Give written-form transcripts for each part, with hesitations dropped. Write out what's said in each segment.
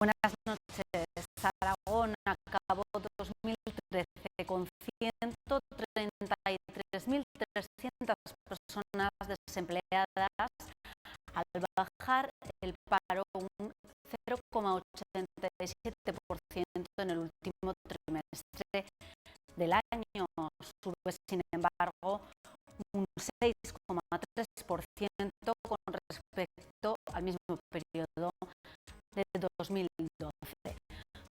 Buenas noches. Aragón acabó 2013 con 133.300 personas desempleadas, al bajar el paro un 0,87% en el último trimestre del año. Sube, sin embargo, un 6,3% con respecto al mismo periodo de 2012.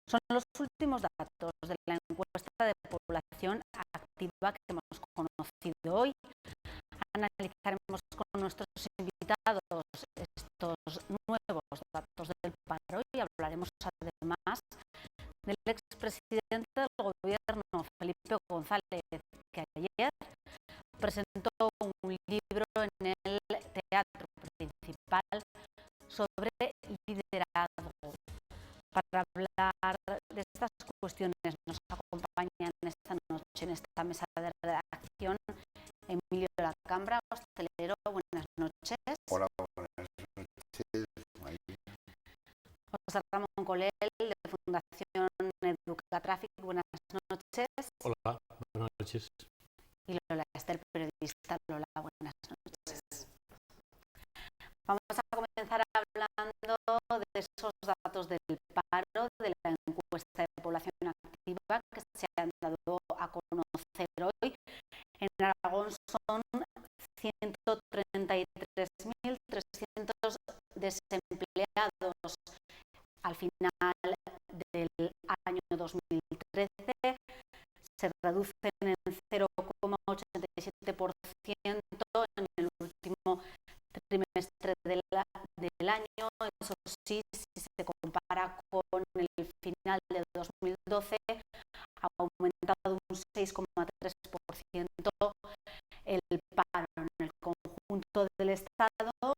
Son los últimos datos de la encuesta de población activa que hemos conocido hoy. Analizaremos con nuestros invitados estos nuevos datos del paro y hablaremos además del expresidente del gobierno, Felipe González, que ayer presentó un libro en el Teatro Principal sobre liderazgo. Para hablar de estas cuestiones nos acompañan esta noche en esta mesa de redacción Emilio Lacambra, hostelero. Buenas noches. Hola, buenas noches. José Ramón Colel, de Fundación Educatráfic. Buenas noches. Hola, buenas noches. Y Lola Ester, periodista. Lola, buenas noches. Vamos a comenzar hablando de esos datos del paro, de la encuesta de población activa que se han dado a conocer hoy. En Aragón son 133.300 desempleados al final del año 2013. Se reducen en 0,87% en el último trimestre del año. Eso sí, si se compara con el final de 2012, ha aumentado un 6,3% el paro. En el conjunto del Estado ha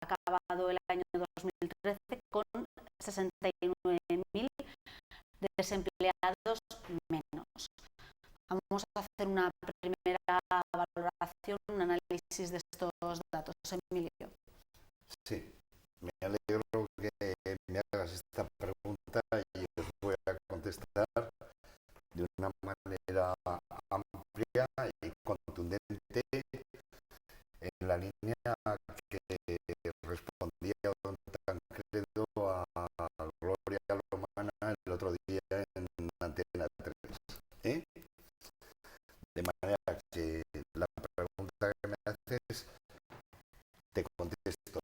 acabado el año 2013 con 69.000 desempleados menos. Vamos a hacer una primera valoración, un análisis de estos datos. Emilio. Sí, me alegro que me hagas esta pregunta y os voy a contestar de una manera amplia y contundente en la línea que respondía don Tancredo a Gloria Lomana el otro día en Antena 3. De manera que la pregunta que me haces, te contesto,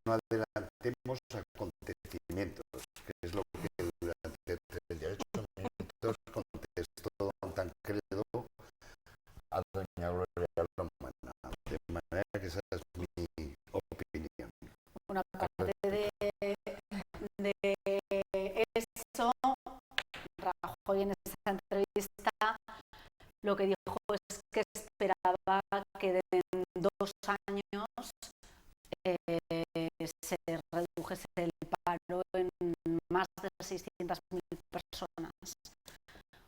no adelantemos acontecimientos, que es lo que durante 38 minutos contestó don Tancredo a doña Gloria Lomana. De manera que esa es mi opinión. Una parte de eso, Rajoy en esta entrevista lo que dijo es que esperaba que en 2 años se redujese el paro en más de 600.000 personas.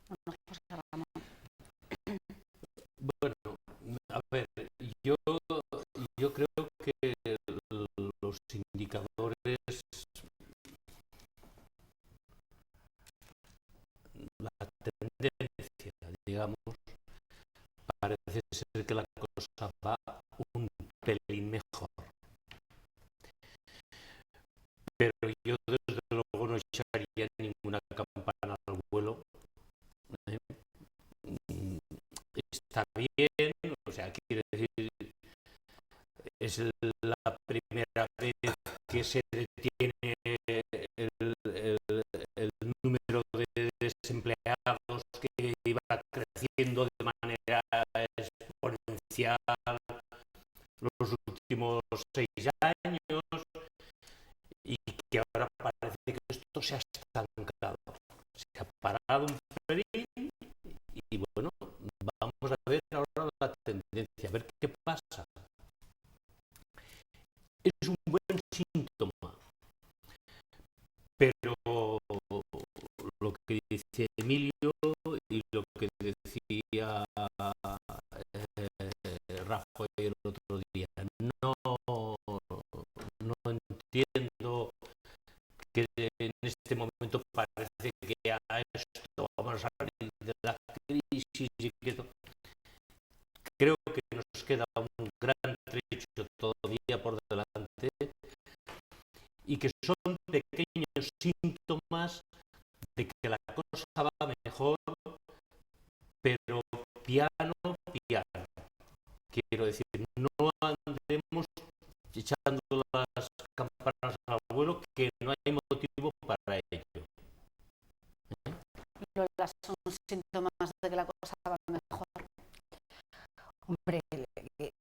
Bueno, José Ramón. Bueno, a ver, yo creo que los indicadores, la tendencia, digamos, parece ser que la cosa va un pelín mejor. Pero yo desde luego no echaría ninguna campana al vuelo. Está bien, o sea, quiere decir, es la primera vez que se detiene el número de desempleados que iba creciendo de manera exponencial los últimos 6 años y que ahora parece que esto se ha estancado, se ha parado un pelín y bueno, vamos a ver ahora la tendencia, a ver qué pasa. Es un buen síntoma, pero lo que dice Emilio y lo que decía Rafael el otro día, no entiendo que en Quiero decir, no andemos echando las campanas al vuelo, que no hay motivo para ello. Lola, son síntomas de que la cosa va mejor. Hombre,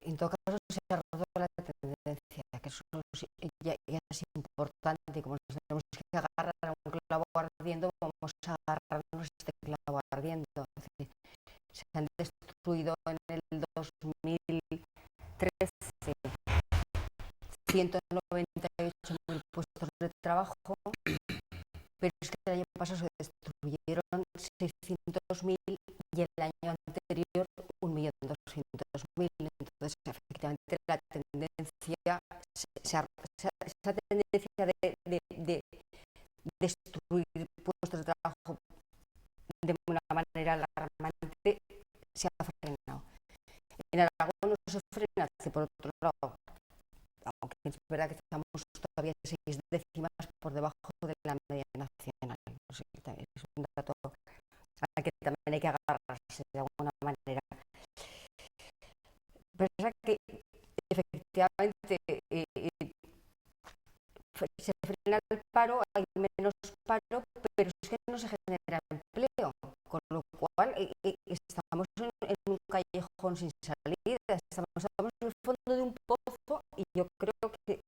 en todo caso se ha roto la tendencia, que eso ya es importante. Como nos tenemos que agarrar a un clavo ardiendo, vamos a agarrarnos a este clavo ardiendo. Es decir, se han destruido en el 2013 198.000 puestos de trabajo, pero es que el año pasado se destruyeron 600.000 y el año anterior 1.200.000. Entonces, efectivamente, la tendencia, esa tendencia de destruir puestos de trabajo de una manera alarmante se ha frenado. En Aragón no se frena, por otro lado, aunque es verdad que estamos todavía 6 décimas por debajo de la media nacional. No sé, es un dato al que también hay que agarrarse de alguna manera. Pero es que efectivamente se frena el paro, hay menos paro, pero es que no se genera empleo, con lo cual estamos en un callejón sin salida, estamos en el fondo de un pozo, y yo creo que,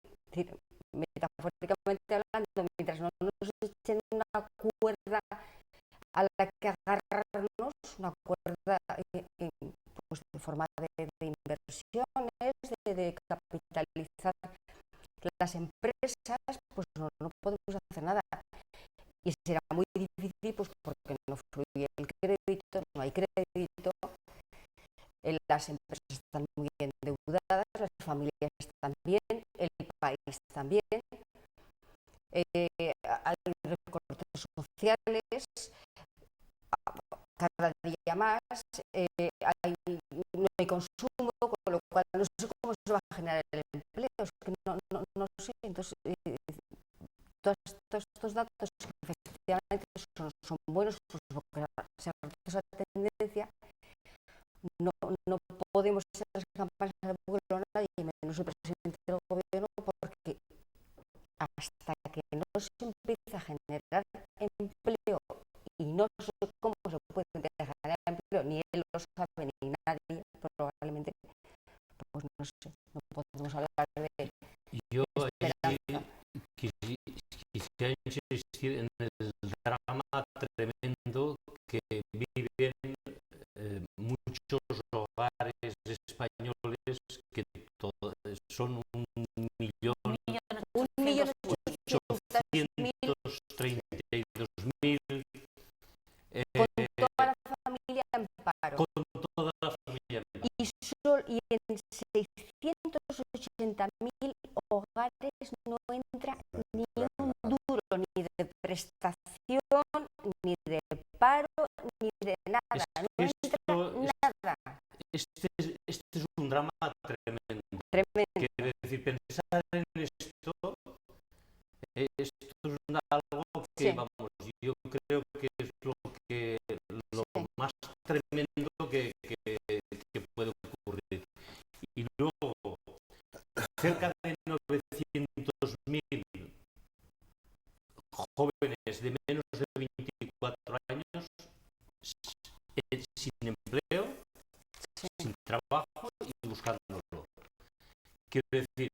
metafóricamente hablando, mientras no nos echen una cuerda a la que agarrarnos, una cuerda pues de forma de inversiones, de capitalizar las empresas, pues no podemos hacer nada. Y será muy difícil, pues porque no fluye el crédito, no hay crédito, las empresas están muy endeudadas, las familias también, el país también, hay recortes sociales, cada día más, no hay consumo, con lo cual no sé cómo se va a generar el empleo, es que no sé. Entonces, todos estos datos que efectivamente son buenos, pues porque se ha roto esa tendencia, no podemos hacer las campañas de vuelo a nadie, menos el presidente del gobierno, porque hasta que no se empiece a generar empleo, y no sé cómo se puede generar empleo, ni él lo sabe ni nadie probablemente, pues no sé, no podemos hablar de Yo esperanza. quisiera insistir en el drama tremendo que viven muchos hogares españoles, que son 1.832.000, con toda la familia en paro. con toda la familia. Y en 680.000 hogares no entra ni un duro, ni de prestación, ni de paro, ni de nada. No entra nada. Este es un drama tremendo. Tremendo. Quiero decir, pensar en esto es algo que, Sí. vamos, yo creo que es lo más tremendo que puede ocurrir. Y luego, cerca de 900.000 jóvenes de menos de 24 años sin empleo, sin trabajo y buscándolo. Quiero decir,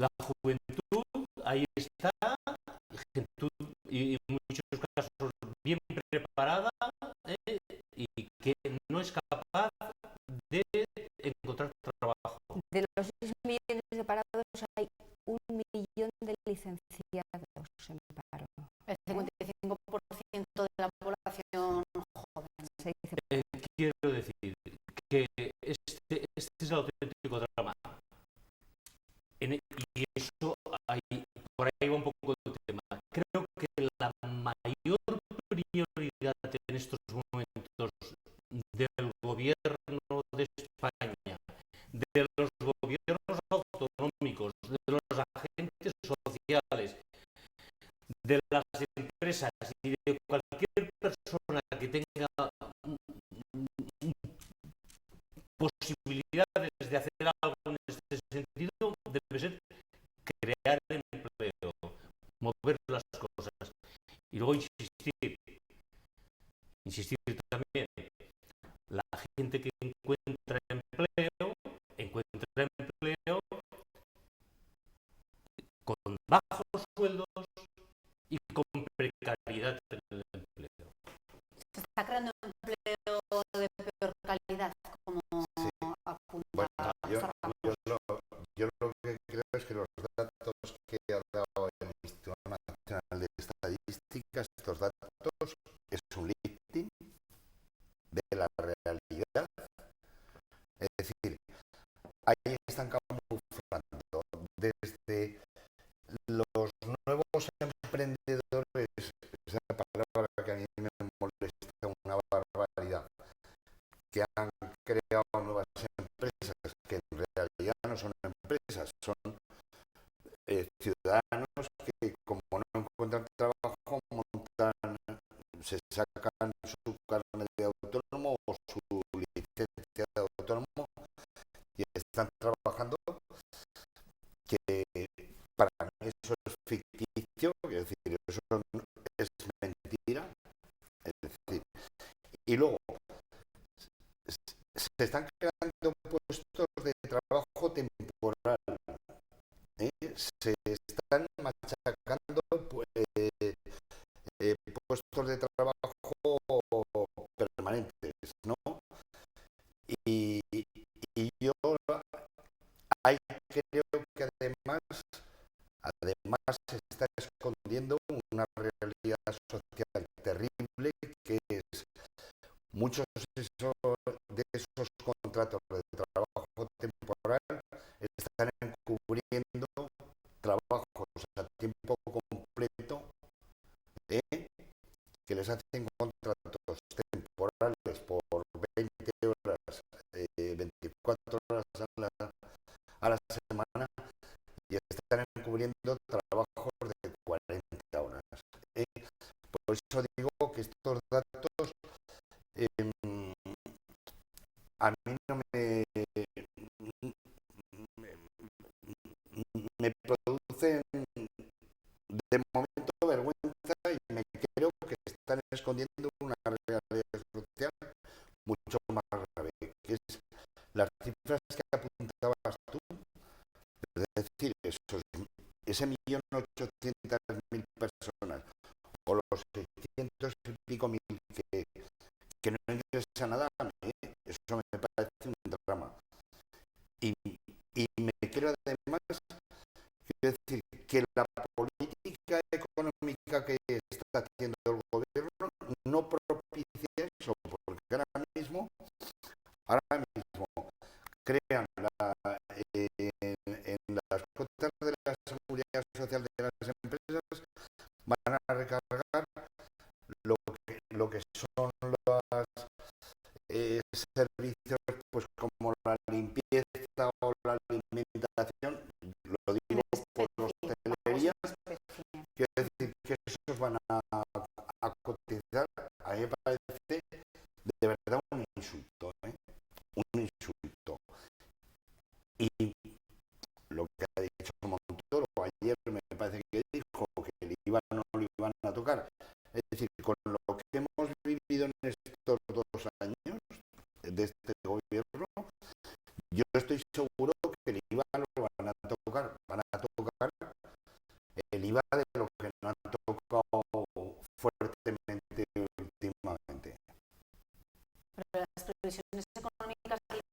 la juventud ahí está, juventud y en muchos casos bien preparada, y que no es capaz de encontrar trabajo. De los 6 millones de parados hay 1 millón de licenciados en paro. El 55% de la población joven. Se dice. Quiero decir que este es el auténtico drama. Y eso, por ahí va un poco el tema. Creo que la mayor prioridad en estos momentos del gobierno de España, de los gobiernos autonómicos, de los agentes sociales, de las empresas y de cualquier persona que tenga posibilidad prioridades de hacer algo en este sentido debe ser crear empleo, mover las cosas. Y luego insistir también, la gente que encuentra empleo con bajos sueldos y con precariedad en el empleo. Se está creando empleo de peor calidad, como Sí. apunta Bueno, Rafa. yo lo que creo es que los datos que ha dado el Instituto Nacional de Estadística, estos datos, es un lifting de la realidad. Es decir, ahí están camuflando desde los nuevos emprendedores, esa palabra que a mí me molesta una barbaridad, que han creado nuevas empresas, que en realidad no son empresas, son ciudadanos que como no encuentran trabajo, se sacan su carnet de autónomo o su licencia de autónomo y están trabajando, que para mí eso es ficticio, es decir, eso es mentira. Es decir, y luego se están creando puestos de trabajo temporal, se están machacando puestos de trabajo permanentes, ¿no? Y yo ahí creo que además se está escondiendo una realidad social terrible, que es muchos de esos contratos de trabajo temporal están encubriendo trabajos a tiempo completo, que les hacen contratos temporales por 20 horas, 24 horas a la semana, y están encubriendo trabajos de 40 horas. Por eso digo que estos datos a mí no me producen de momento vergüenza, y me creo que están escondiendo una realidad social mucho más grave, que es las cifras que apuntabas tú, es decir, ese 1.800.000 personas o los 600 y pico mil que no ingresan nada, eso me parece un drama. Y me quiero además decir que la política económica que está haciendo el gobierno no propicia eso, porque ahora mismo crean en las cuotas de la seguridad social de las empresas, van a recargar lo que son los servicios, pues como la limpieza o la alimentación, lo digo por la hostelería, quiero decir que esos van a cotizar. A mí me parece de verdad un insulto, un insulto. Y lo que ha dicho Montoro ayer, me parece que dijo que el IVA no lo iban a tocar. Es decir, con lo que hemos vivido en estos 2 años de este gobierno, yo estoy seguro que el IVA lo van a tocar el IVA de lo que no han tocado fuertemente últimamente. Pero las previsiones económicas del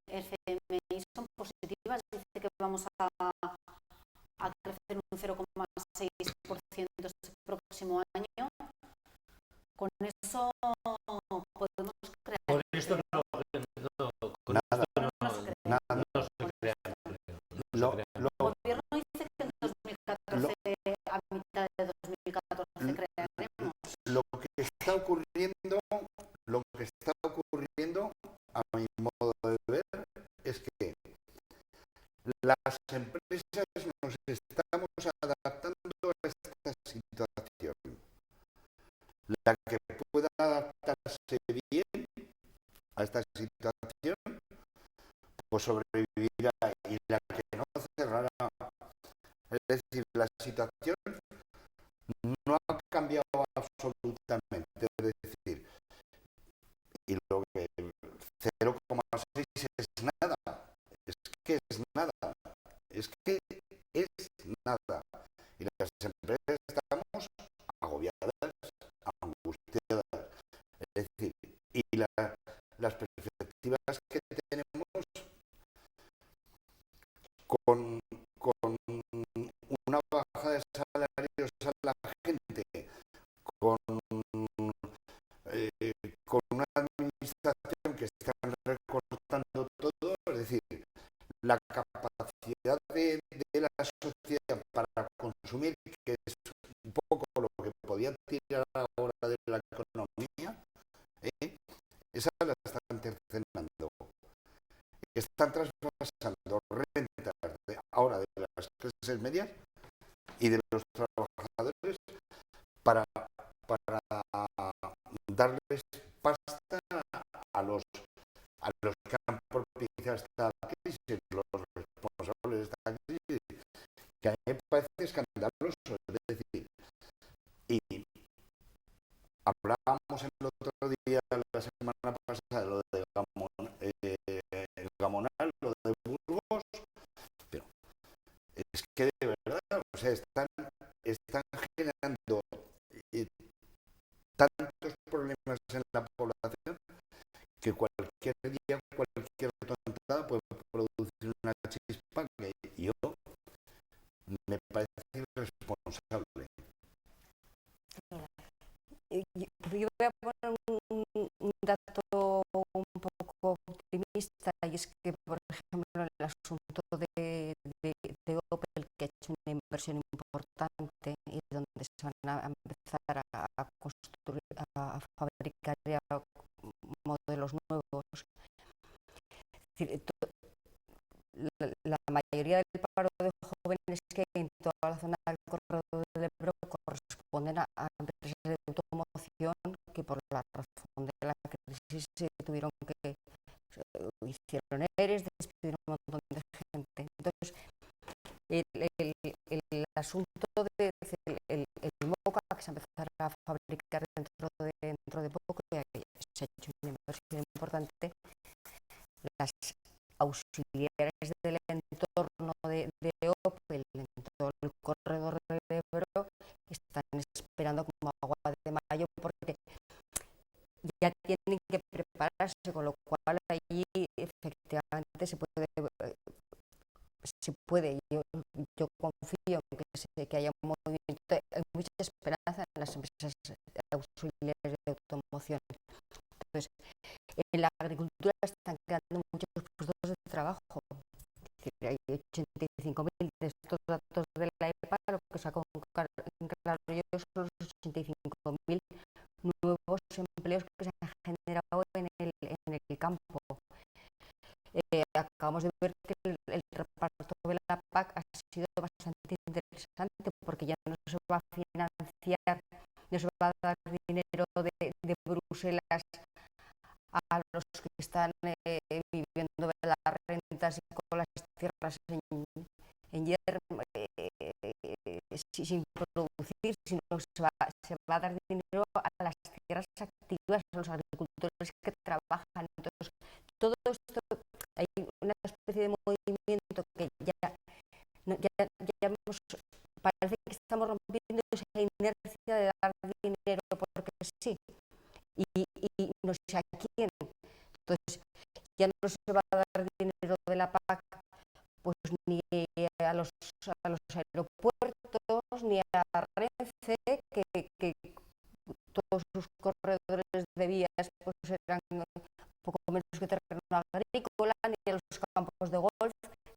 FMI son positivas, dice que vamos a crecer un 0,6% este próximo año. Con eso podemos crear. Con esto no se crea. El gobierno dice que en 2014, a mitad de 2014, crearemos. Lo que está ocurriendo, a mi modo de ver, es que las empresas nos estamos adaptando a esta situación. La que pueda adaptarse bien a esta situación pues sobrevivirá, y la que no cerrará. Es decir, la situación no ha cambiado absolutamente. Es decir, y lo que 0,6 es nada, es que es nada, es que es nada. Y las empresas estamos agobiadas, angustiadas. Es decir, y las perspectivas que tenemos con una baja de salarios a la gente, con, con una administración que están recortando todo, es decir, la capacidad de la sociedad para consumir, que es un poco lo que podía tirar ahora de la economía, esa la están cercenando. Están traspasando rentas ahora de las clases medias y de los trabajadores para darles pasta a los que han propiciado esta crisis, los responsables de esta crisis, que a mí me parece escandaloso. Es decir, y hablábamos el otro día, la semana pasada, lo de el Gamonal, lo de Burgos, pero es que de verdad, o sea, están generando tantos problemas en la población que cualquier día, cualquier tontada puede producir una chispa que yo me parece irresponsable. Yo voy a poner un dato un poco optimista, y es que, por ejemplo, el asunto de Opel, que ha hecho una inversión importante y donde se van a empezar a construir, a fabricar ya modelos nuevos. Es decir, la mayoría del paro de jóvenes que hay en toda la zona del corredor del Ebro corresponden a empresas de automoción que, por la razón de la crisis, se tuvieron que hicieron ERES, despidieron un montón de gente. Entonces, el asunto de el MOCA, que se empezará a fabricar dentro de poco, que se ha hecho una inversión importante, las auxiliares del entorno de Opel en todo el corredor del Ebro están esperando como agua de mayo, porque ya tienen que prepararse, con lo cual allí efectivamente se puede. Yo confío en que haya un movimiento, hay mucha esperanza en las empresas auxiliares de automoción. Entonces, en la agricultura están creando muchos puestos de trabajo. Hay 85.000 de estos datos de la EPA, lo que sacó en claro yo son los 85.000 nuevos empleos que se han generado en el campo. Acabamos de ver que el reparto de la PAC ha sido bastante interesante, porque ya no se va a financiar, no se va a dar dinero de Bruselas a los que están viviendo de las rentas y con las tierras en yermo, sin producir, sino que se va a dar dinero a las tierras activas, a los agricultores que trabajan. Entonces, todo esto, hay una especie de movimiento que ya vemos, parece que estamos rompiendo esa inercia de dar dinero porque sí, y no sé a quién. Entonces, ya no se va a dar dinero de la PAC pues ni a los aeropuertos, ni a Renfe, que todos sus corredores de vías pues eran poco menos que terreno agrícola, ni a los campos de golf.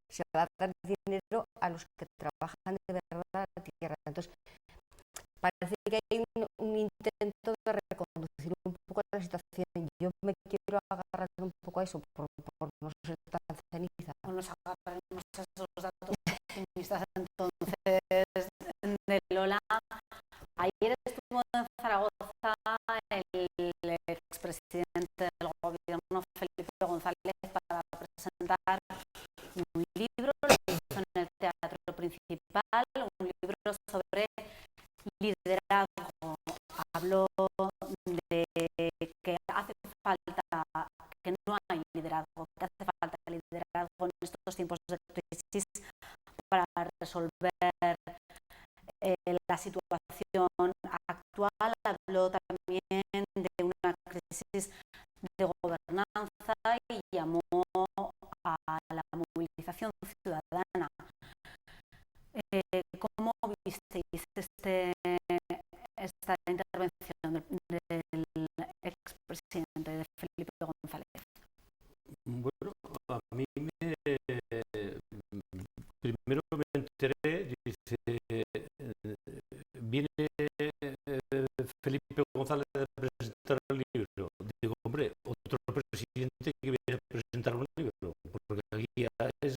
Se va a dar dinero a los que trabajan de verdad la tierra. Entonces, parece que hay un intento de reconducir un poco la situación. Yo me quiero agarrar un poco a eso por no ser tan ceniza. No nos agarraremos a esos datos optimistas entonces de Lola. Ayer estuvo en Zaragoza el expresidente del gobierno, Felipe González, para presentar un libro, lo hizo en el Teatro Principal, un libro sobre liderazgo. Habló de que hace falta, que no hay liderazgo, que hace falta liderazgo en estos tiempos de crisis para resolver la situación actual. Habló también de una crisis de gobernanza y llamó a la movilización ciudadana. ¿Cómo visteis esta intervención del expresidente de Felipe González? Bueno, a mí primero me enteré, dice, viene Felipe González a presentar el libro. Digo, hombre, otro presidente que viene a presentar un libro, porque aquí ya es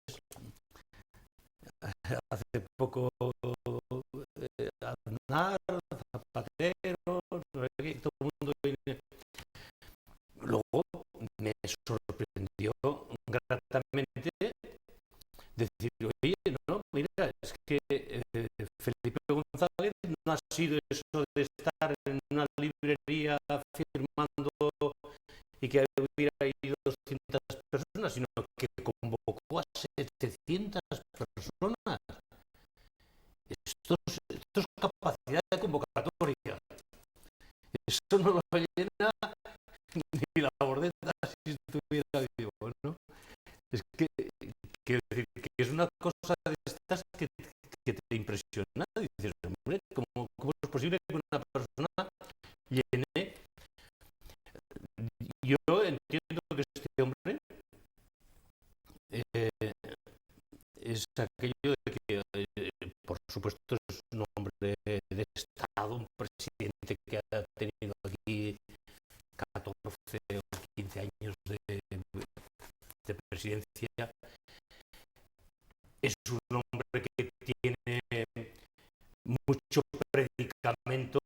hace poco Aznar, Zapatero, no sé qué, todo el mundo viene. Luego me sorprendió gratamente decir, oye, no, mira, es que Felipe González no ha sido eso de estar en una librería firmando y que hubiera ido 200 personas, sino que convocó a 700 personas. Esto es capacidad de convocatoria. Eso no lo llena ni la bordeta si estuviera vivo, ¿no? Es que, quiero decir, que es una cosa de estas que te impresiona. Dices, hombre, ¿cómo es posible que una persona llene? Yo entiendo que este hombre es aquello de que, por supuesto, es un hombre de Estado, un presidente que ha tenido aquí 14 o 15 años de presidencia. Es un hombre que tiene mucho predicamento,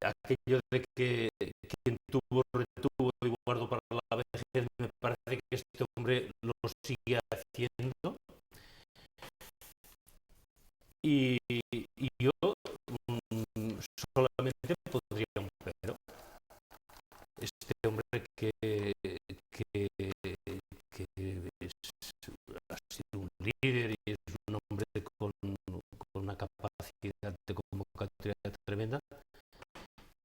aquello de que quien tuvo retuvo y guardó para la vejez. Me parece que este hombre lo sigue haciendo. Y yo solamente podría un pero. Este hombre que ha sido un líder y es un hombre con una capacidad de convocatoria tremenda,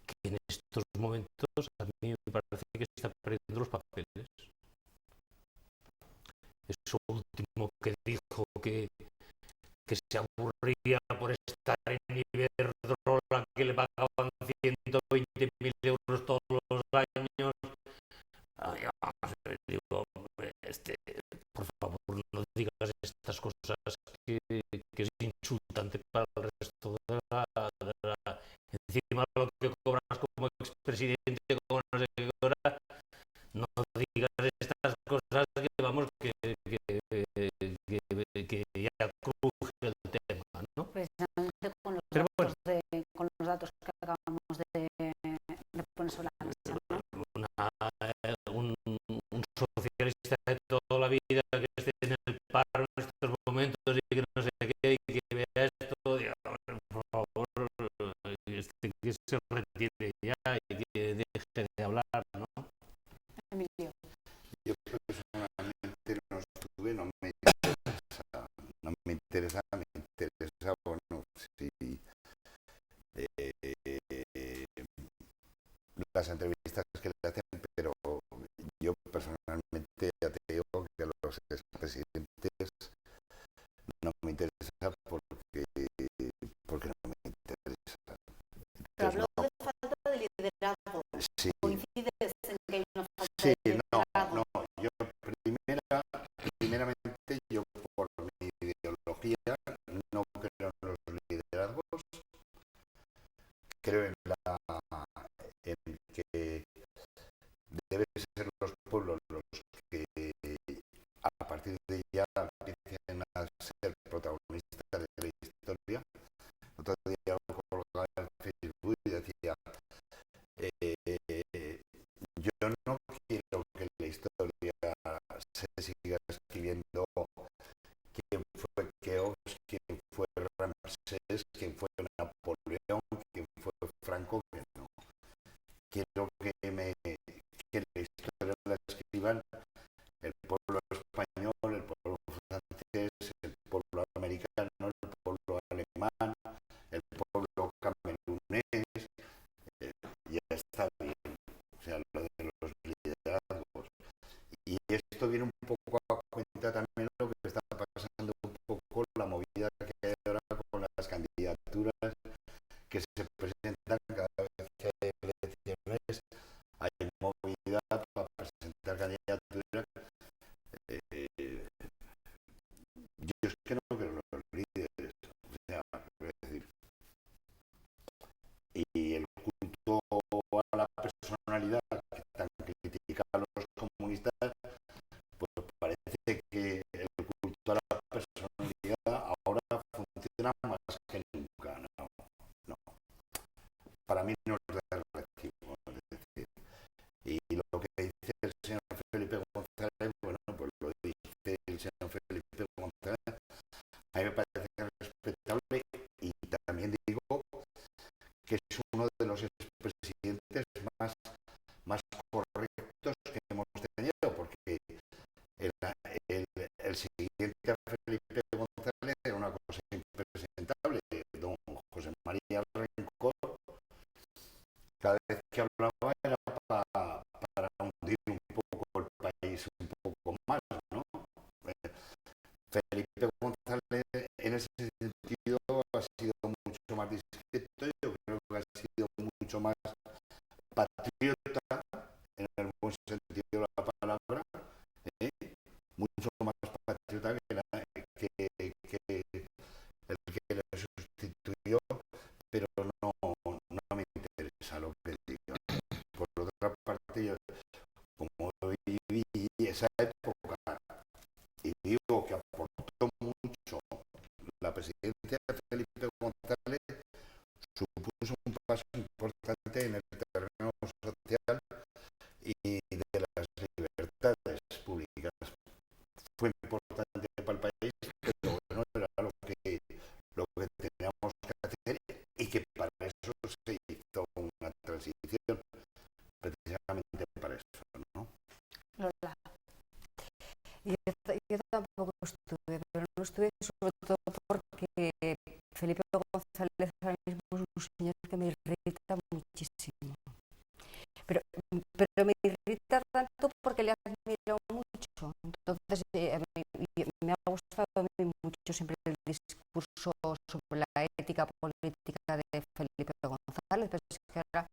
que en estos momentos a mí me parece que está perdiendo los papeles. Eso último que dijo, que se aburría por estar en Iberdrola, que le pagaban 120.000 euros todos los años. Digo, por favor, no digas estas cosas, que es insultante para el resto de la. Encima lo que cobras como expresidente, como no sé qué cobras, no digas estas cosas, que vamos, que ya cruje el tema, ¿no? Precisamente con los, Pero datos, con los datos que acabamos de poner sobre la mesa, ¿no? Un socialista de toda la vida que esté en el paro en estos momentos y que no sé qué, y que vea esto, digamos, por favor, que se retire ya y que deje de hablar, ¿no? Emilio. Yo personalmente no estuve, no me interesa, bueno, sí, las entrevistas que le hacen, pero yo personalmente ya te digo que a los expresidentes no me interesa porque no me interesa. Pero habló de falta de liderazgo. Sí. ¿Coincides en que hay una falta Sí, de liderazgo? no. Yo primeramente, yo por mi ideología no creo en los liderazgos. Creo en que deben ser los pueblos los que, a partir se siga escribiendo quién fue Keops, quién fue Ramsés, quién fue Napoleón, quién fue Franco, que no. Quiero que la historia la escriban el pueblo español, el pueblo francés, el pueblo americano, el pueblo alemán, el pueblo camerunés, ya está bien. O sea, lo de los liderazgos. Y esto viene un poco a cuenta también lo que está pasando un poco la movida que hay ahora con las candidaturas que se presentan cada vez que hay elecciones. Hay movida para presentar candidaturas. Yo es que no creo en los líderes. O sea, es decir, y el culto a la personalidad que tan critica a los comunistas, pues parece que el culto a la personalidad ahora funciona más que nunca. No, no. Para mí no es relativo. Es decir, y lo que dice el señor Felipe González, bueno, pues lo dice el señor Felipe González, a mí me parece respetable, y también digo que es uno de los expresidentes más correctos que hemos tenido, porque el siguiente a Felipe González era una cosa impresentable. Don José María Rencor, cada vez que hablaba era para hundir un poco el país un poco más, ¿no? Felipe González en ese sentido ha sido mucho más discreto, yo creo que ha sido mucho más patriota, en el buen sentido de la palabra, mucho más patriota que el que le sustituyó, pero no me interesa lo que diga. Por otra parte, yo, como viví esa época y digo que aportó mucho la presidencia de Felipe González, supuso un paso importante en el terreno social y de las libertades públicas. Fue importante para el país, pero bueno, era lo que teníamos que hacer, y que para eso se hizo una transición, precisamente para eso, ¿no? Lola. Yo tampoco estuve, pero no estuve sobre todo porque Felipe González ahora mismo es un señor que me irrita muchísimo. Pero me irrita tanto porque le admiro mucho. Entonces, me ha gustado a mí mucho siempre el discurso sobre la ética política de Felipe González, pero es que ahora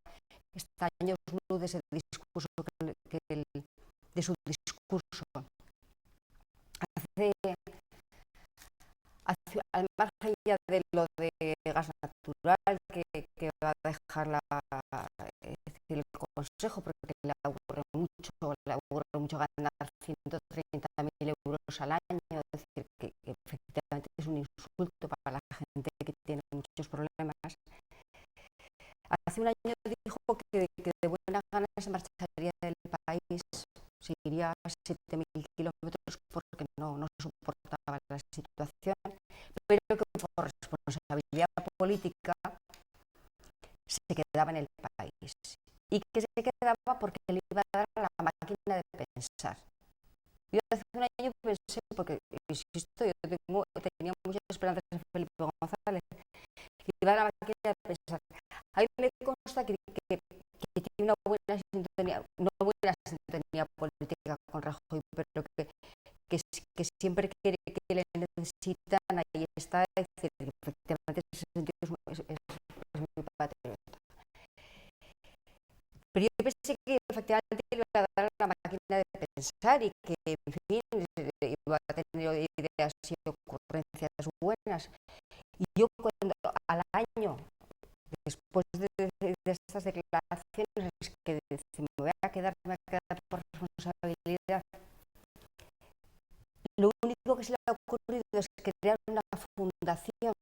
está años luz de ese discurso, de su discurso. Al margen ya de lo de gas natural que va a dejar el Consejo, porque le aburre mucho ganar 130.000 euros al año, es decir, que efectivamente es un insulto para la gente que tiene muchos problemas. Hace un año dijo que de buena gana se marcharía del país, se iría a 7.000 kilómetros porque no soportaba la situación, pero que por responsabilidad política se quedaba en el país, y que se quedaba porque le iba a dar a la máquina de pensar. Yo hace un año pensé, porque insisto, yo tenía muchas esperanzas en Felipe González, que iba a dar a la máquina de pensar. A mí me consta que tiene una buena sintonía, no buena sintonía política con Rajoy, pero que siempre que le necesitan, ahí está. Es decir, efectivamente, en ese sentido es muy patriota. Pero yo pensé que efectivamente le iba a dar a la máquina de pensar, y que, en fin, iba a tener ideas y ocurrencias buenas. Y yo, cuando al año, después de estas declaraciones, es que me voy a quedar por responsabilidad, lo único que se le ha ocurrido es crear una fundación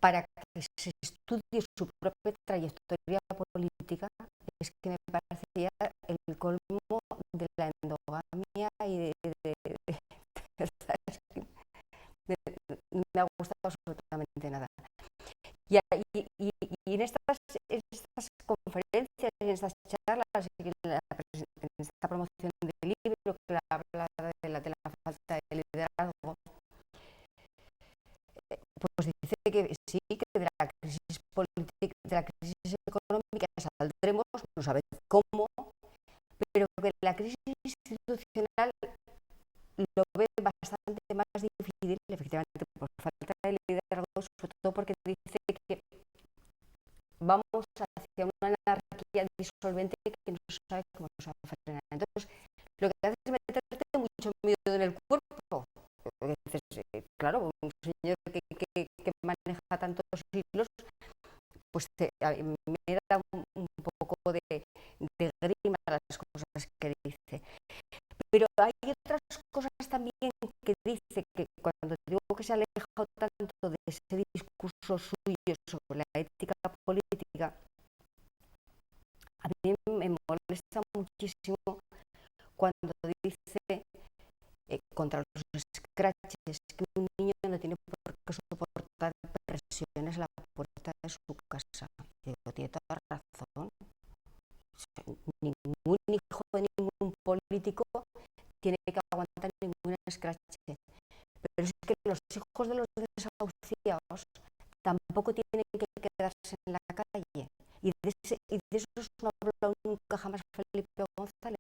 para que se estudie su propia trayectoria política. Es que me parecía el colmo de la endogamia. estas charlas y en esta promoción del libro que habla de la falta de liderazgo, pues dice que sí, que de la crisis política, de la crisis económica saldremos, no sabe cómo, pero que la crisis institucional lo ve bastante más difícil, efectivamente, por falta de liderazgo, sobre todo porque dice que vamos hacia una anarquía disolvente que no sabe cómo se va a frenar. Entonces, lo que hace es meterte mucho miedo en el cuerpo. Dices, claro, un señor que maneja tantos hilos, pues me da un poco de grima las cosas que dice. Pero hay otras cosas también que dice, que cuando digo que se ha alejado tanto de ese discurso suyo sobre la ética política, a mí me molesta muchísimo cuando dice contra los scratches que un niño no tiene por qué soportar presiones a la puerta de su casa. Digo, tiene toda razón. Ningún hijo de ningún político tiene que aguantar ningún scratch. Pero es que los hijos de los desahuciados tampoco tienen que quedarse en la calle. Y de eso no ha hablado nunca jamás Felipe González.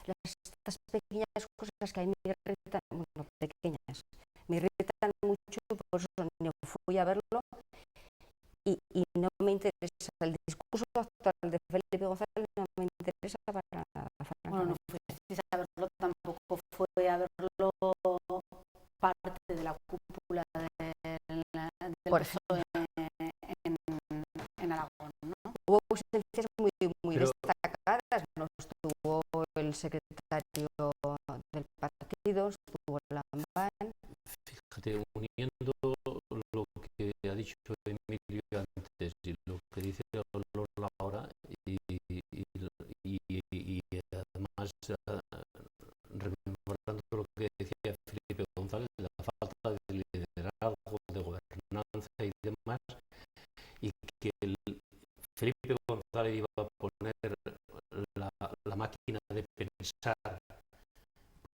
Entonces estas pequeñas cosas que a mí me irritan, bueno, pequeñas, me irritan mucho, por eso no fui a verlo y no me interesa. El discurso actual de Felipe González no me interesa para nada. Bueno, no fuisteis a verlo, tampoco fue a verlo parte de la cúpula del PSOE en Aragón, ¿no? Hubo ausencias muy Pero, destacadas, no estuvo el secretario del partido, estuvo Lambán. fíjate, uniendo lo que ha dicho Emilio antes y lo que dice Lola ahora, y además rememorando lo que decía Felipe González, la falta de liderazgo, de gobernanza y demás, y que Felipe González iba a poner la máquina de pensar,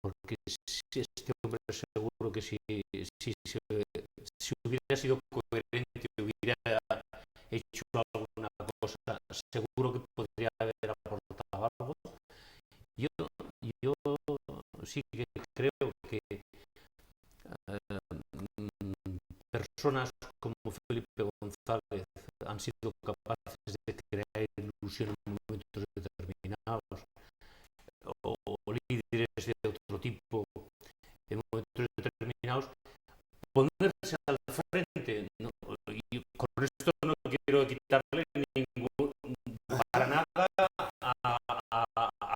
porque si este hombre seguro que si hubiera sido coherente, hubiera hecho alguna cosa, seguro que podría haber aportado algo. Yo sí que creo que personas como Felipe González han sido capaces de crear ilusión en momentos determinados, o líderes de otro tipo en momentos determinados, ponerse al frente, ¿no? Y con esto no quiero quitarle para nada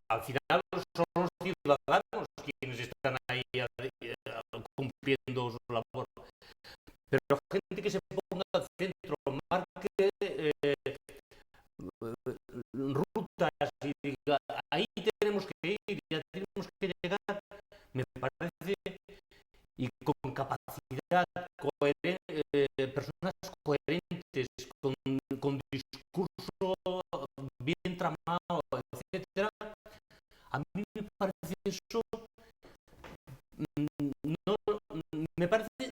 al final son los ciudadanos quienes están ahí cumpliendo su labor, pero gente que se ponga al centro, marque rutas y diga, ahí tenemos que ir, ya tenemos que llegar, me parece, y con capacidad, personas coherentes, con discurso bien tramado, etcétera. A mí me parece eso, no, me parece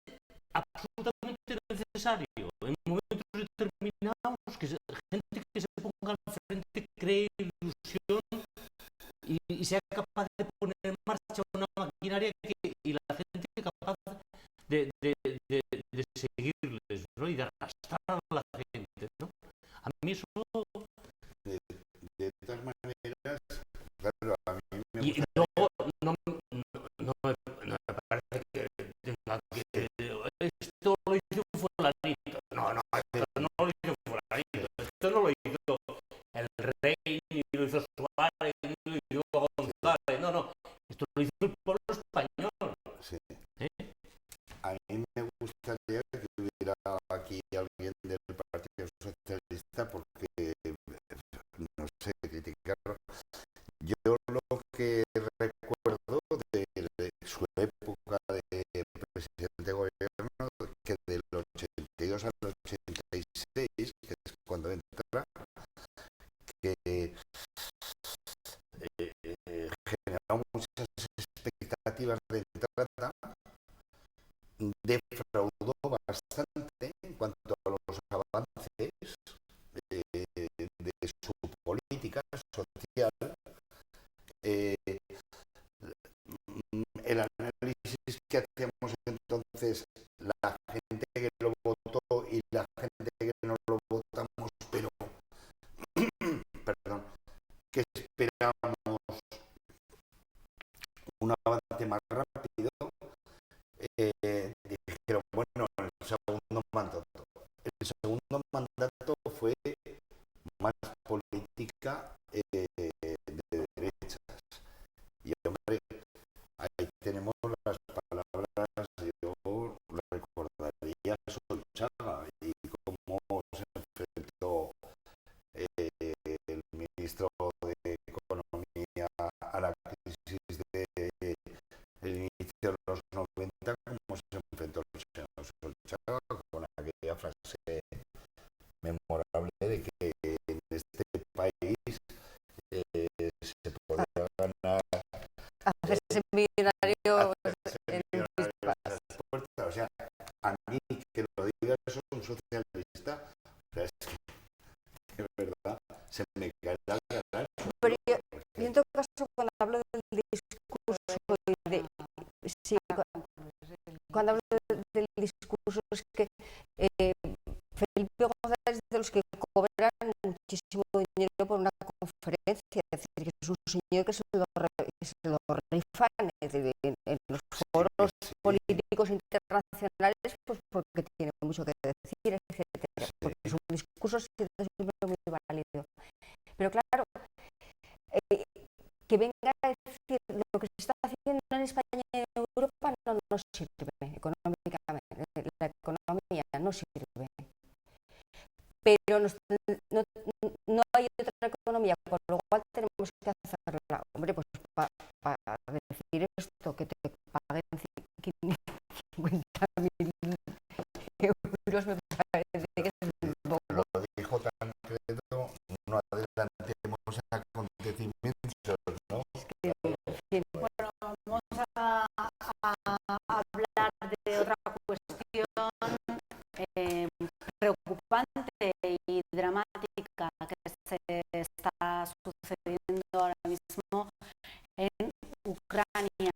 absolutamente necesario en momentos determinados, que gente que se ponga al frente, cree ilusión y sea capaz de poner en marcha una maquinaria y la gente capaz de seguirles, ¿no? Y de arrastrar a la gente, ¿no? A mí eso... De todas maneras, claro, a mí me Y gusta... luego no me parece que tenga que... Esto lo hizo fulanito. No, esto no lo hizo fulanito. Esto no lo hizo el rey, ni lo hizo Suárez, ni lo hizo González. cooperativas de entrada defraudó bastante en cuanto a los avances de su política social. Eh, el análisis que hacíamos entonces, la gente que lo votó y la gente que no lo votamos, pero perdón, que esperábamos un avance más rápido, dijeron, bueno, el segundo mandato. El segundo mandato fue más política de derechas. Y hombre, ahí tenemos las palabras, yo recordaría a Solchaga y cómo se enfrentó el ministro de Economía a la crisis del inicio de los 90, cómo se enfrentó el señor Solchaga con aquella frase memorable de que en este país se puede ganar Hacerse millonario en un millonario pispás. esas puertas. O sea, a mí que lo diga eso un socialista, o sea, es que de verdad se me cae la cara. Pero yo en todo caso, cuando hablo del discurso y de, sí, cuando hablo del discurso es que Felipe González es de los que cobran muchísimo dinero por una conferencia, es decir, que es un señor que se lo rifan en los foros políticos internacionales, pues porque tiene mucho que decir, etcétera, porque su discurso ha sido siempre muy válido. Pero claro, que venga a decir lo que se está haciendo en España y en Europa no sirve económicamente, la economía no sirve. Pero no hay otra economía, por lo cual tenemos que hacerla. Hombre, pues para decir esto, que te paguen 50.000 euros, me parece que es un poco. Lo dijo Tancredo, no adelantemos acontecimientos, ¿no? Bueno, vamos a hablar de otra cuestión preocupante y dramática que se está sucediendo ahora mismo en Ucrania.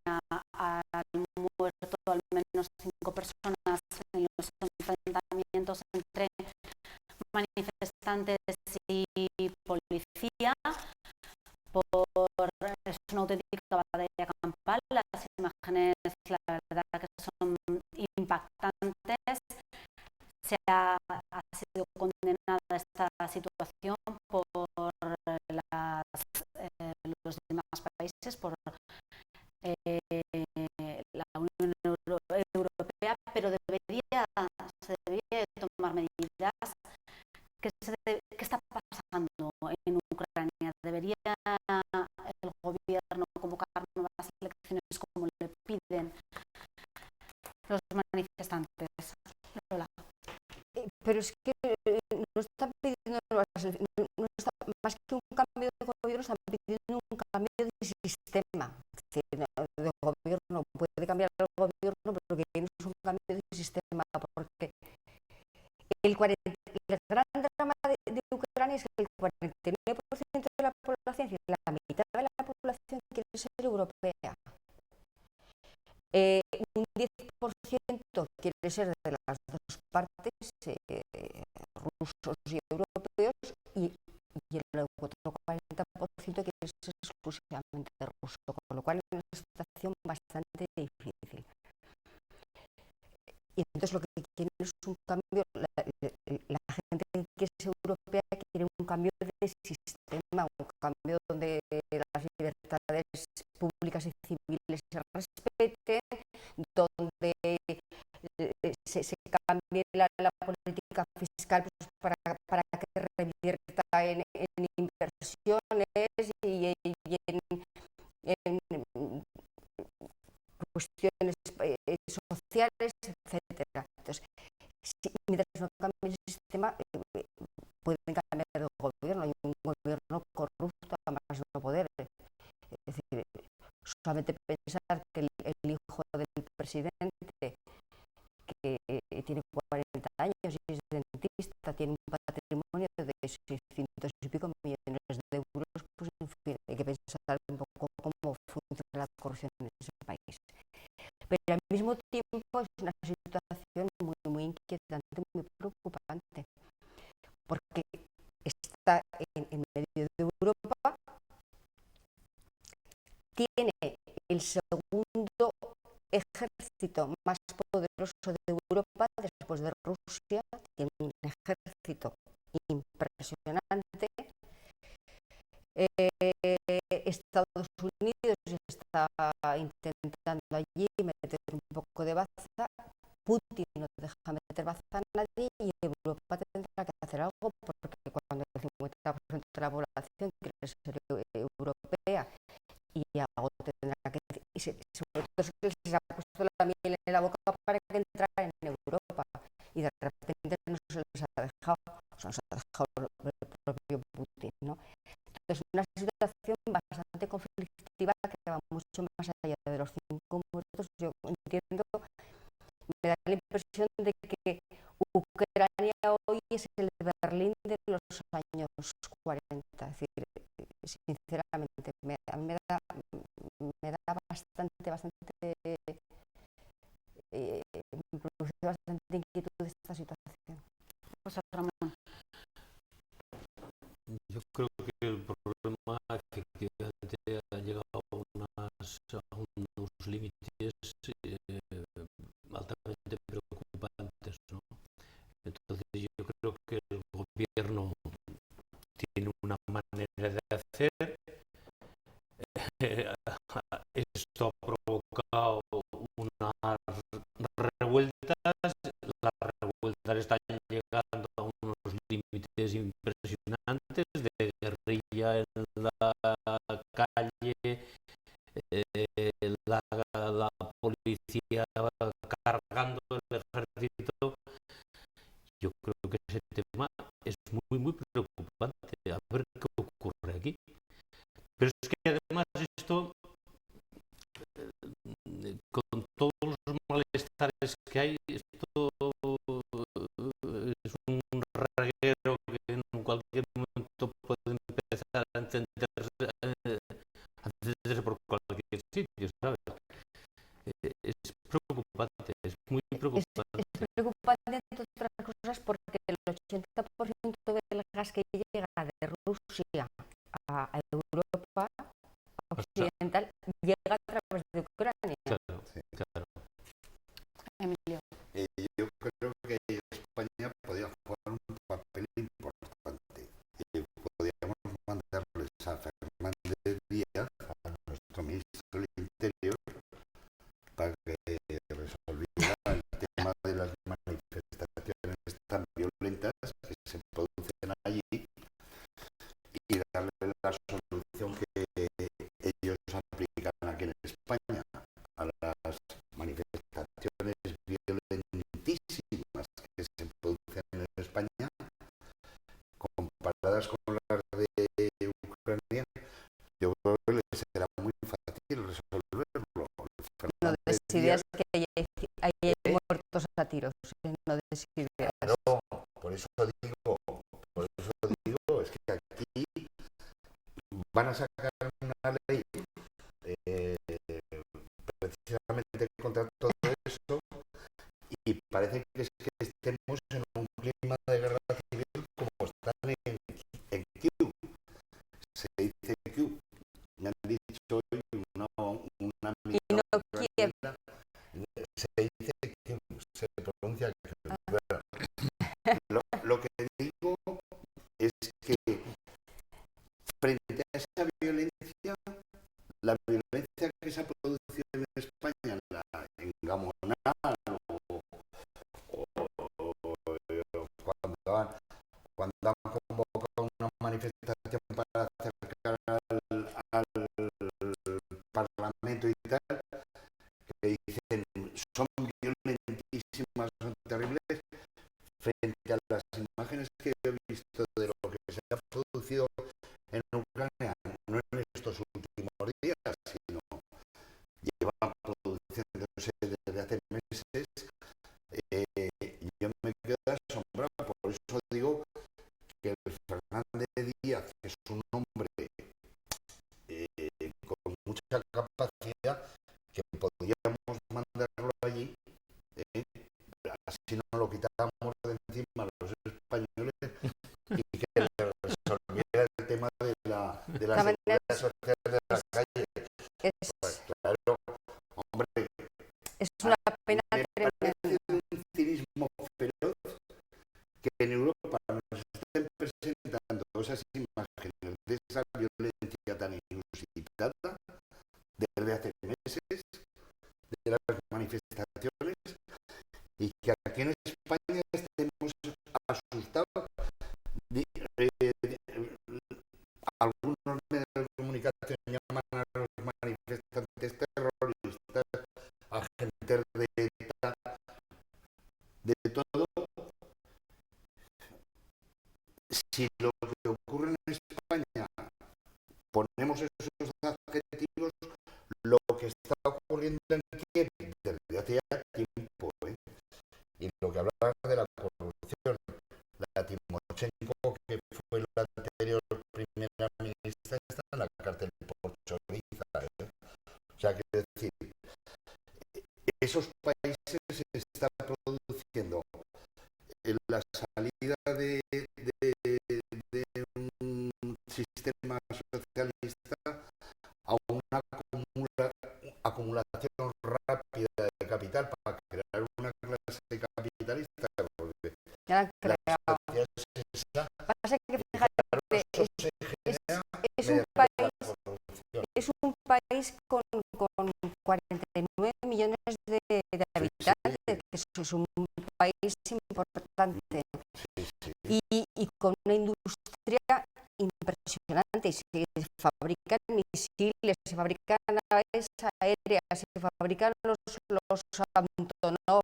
Han muerto al menos 5 personas en los enfrentamientos entre manifestantes y policía. Es una auténtica batalla campal. Las imágenes, la verdad, que son impactantes. Ha sido condenada esta situación por los demás países, por la Unión Europea, pero se debería tomar medidas. ¿Qué está pasando en Ucrania? ¿Debería el gobierno convocar nuevas elecciones como le piden los manifestantes? Lola. Pero es que no están pidiendo más que un cambio de gobierno, están pidiendo un cambio de sistema. Es decir, de gobierno puede cambiar el gobierno, pero que no es un cambio de sistema, porque el gran drama de Ucrania es que el 49% de la población, la mitad de la población quiere ser europea. Un 10% quiere ser de las dos partes, rusos y europeos, y el otro 40% quiere ser exclusivamente ruso, con lo cual es una situación bastante difícil. Y entonces lo que quieren es un cambio, la gente que es europea quiere un cambio de sistema, un cambio donde las libertades públicas y civiles se respeten, donde se cambie la política fiscal, pues, para que revierta en inversiones y en cuestiones sociales, etcétera. Entonces, mientras no cambie el sistema, pueden cambiar de gobierno. Hay un gobierno corrupto, además no poder. Es decir, Solamente pensar que el hijo del presidente, que tiene 40 años y es dentista, tiene un patrimonio de 600 y pico millones de euros, pues en fin, hay que pensar un poco cómo funciona la corrupción en ese país. Pero al mismo tiempo es una situación muy inquietante, muy preocupante, porque está en medio de Europa, tiene el segundo ejército más poderoso de Europa después de Rusia, tiene un ejército impresionante. Estados Unidos está intentando allí meter un poco de baza, Putin no deja meter baza a nadie y Europa tendrá que hacer algo, porque cuando el 50% de la población quiere ser europea y algo tendrá que decir, y sobre todo se ha puesto la miel en la boca para que entrara en Europa y de repente no se les ha dejado, o sea, no se ha dejado el propio Putin, ¿no? Es una situación bastante conflictiva que va mucho más allá de los 5 muertos. Yo entiendo, me da la impresión de que Ucrania hoy es el Berlín de los años 40. Es decir, sinceramente, a mí me da me produce bastante inquietud esta situación. Pues Ramón. Yo creo que el problema efectivamente ha llegado a unos límites altamente preocupantes, ¿no? Entonces yo creo que el gobierno tiene una manera de hacer. Esto ha provocado unas revueltas. Las revueltas están llegando a unos límites impresionantes de guerrilla en la calle, la policía cargando el ejército. Yo creo que ese tema es muy preocupante. A ver qué ocurre aquí. Pero es que además esto, con todos los malestares que hay, esto es un reguero que en cualquier momento puede empezar a entenderse por cualquier sitio, ¿sabes? Es preocupante, es muy preocupante. Es preocupante, entre otras cosas, porque el 80% del gas que llega de Rusia a Europa occidental llega a través de Ucrania. Claro, claro. Emilio. Yo creo que España podía jugar un papel importante. Podríamos mandarles a Fernández Díaz, a nuestro ministro del Interior, para que resolviera el tema de las manifestaciones tan violentas que se producen allí y darle la solución que ellos aplican aquí en España a las manifestaciones violentísimas que se producen en España comparadas con las de Ucrania. Yo creo que les será muy fácil resolverlo. No des ideas que hay muertos a tiros, no des ideas. Claro, por eso digo, es que aquí van a sacar una ley precisamente contra todo eso y parece que estemos en un clima de guerra civil como están en Kyiv. Se dice Kyiv. Me han dicho hoy una amiga y no Kiev. Se dice Kyiv, se pronuncia Kyiv. Lo que digo es que frente a esa violencia, la violencia que se ha producido en España, en Gamonal cuando han convocado una manifestación para acercar al Parlamento y tal, que dicen son violentísimas, son terribles, frente a las imágenes que he visto de lo que se ha producido en Ucrania, no en estos últimos días, sino llevan produciéndose desde hace meses, yo me quedo asombrado. Por eso digo que el Fernández Díaz, que es un hombre con mucha capacidad, que podríamos mandarlo allí, así no lo quitamos de encima los españoles y que le resolviera el tema de la seguridad social de la calle. Pues claro, hombre, es una pena me tremenda. parece un cinismo feroz que en Europa nos estén presentando esas imágenes de esa violencia tan inusitada desde hace meses, de las manifestaciones, y que aquí en España estemos asustados. Algunos medios de comunicación llaman a los manifestantes terroristas, agentes de ETA, de todo. Si lo que ocurre en España ponemos esos adjetivos, lo que está ocurriendo en Kiev desde hace ya tiempo, y lo que hablaba de la corrupción, la Timochenko, que fue la anterior primera ministra, está en la cárcel por choriza, O sea, que decir, esos países se está produciendo la salida de un sistema socialista a una acumulación rápida de capital para crear una clase capitalista, porque Ya la creo. sociedad es esa, Pasa que y fíjate, claro, eso se genera es un mediante país, la corrupción. es un país con 49 millones de habitantes, que es un país importante, Sí, sí. y con una industria impresionante. Y se fabrican misiles, se fabrican naves aéreas, se fabrican los Antonov,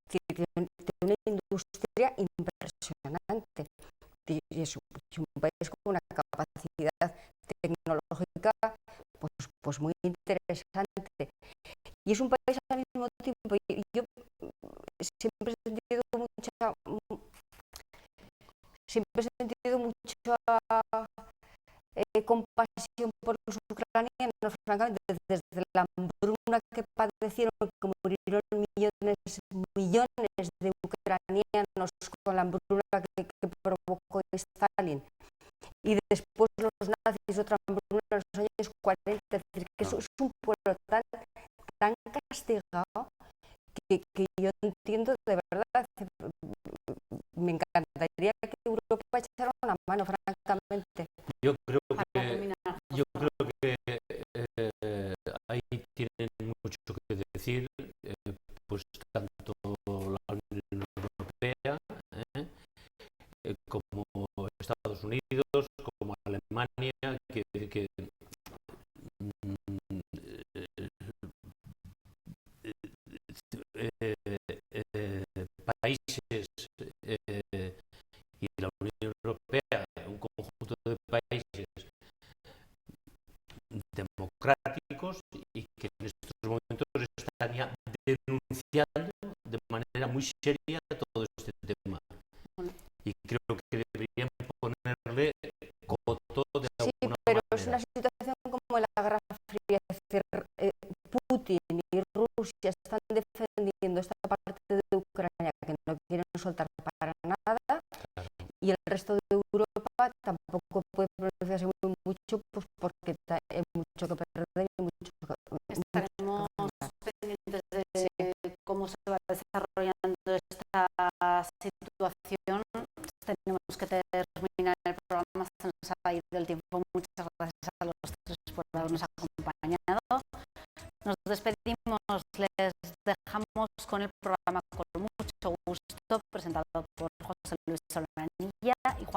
de una industria impresionante. Y es un país con una capacidad tecnológica pues muy interesante. Y es un país al mismo tiempo, yo siempre he sentido mucha compasión por los ucranianos, francamente, desde la hambruna que padecieron, que murieron millones de ucranianos con la hambruna que provocó Stalin, y después los nazis, otra hambruna en los años 40, es decir, que eso es un pueblo tan castigado que yo entiendo de verdad. Me encantaría que Europa echara una mano, francamente. Yo creo Para terminar, yo creo que ahí tienen mucho que decir, pues tanto la Unión Europea como Estados Unidos, como Alemania, que países y la Unión Europea, un conjunto de países democráticos, y que en estos momentos están ya denunciando de manera muy seria todo este tema. Y creo que deberían ponerle coto de Sí, alguna pero manera. es una situación como la Guerra Fría, es decir, Putin y Rusia están defendiendo esta parte de Ucrania que no quieren soltar para nada, y el resto de Europa tampoco puede pronunciarse mucho, pues porque hay mucho que perder y mucho que estaremos pendientes de cómo se va desarrollando esta situación. Tenemos que terminar el programa, se nos ha ido el tiempo. Muchas gracias a los tres por habernos acompañado. Nos despedimos, les dejamos con el programa Con mucho gusto, presentado por José Luis Solmanilla y Juan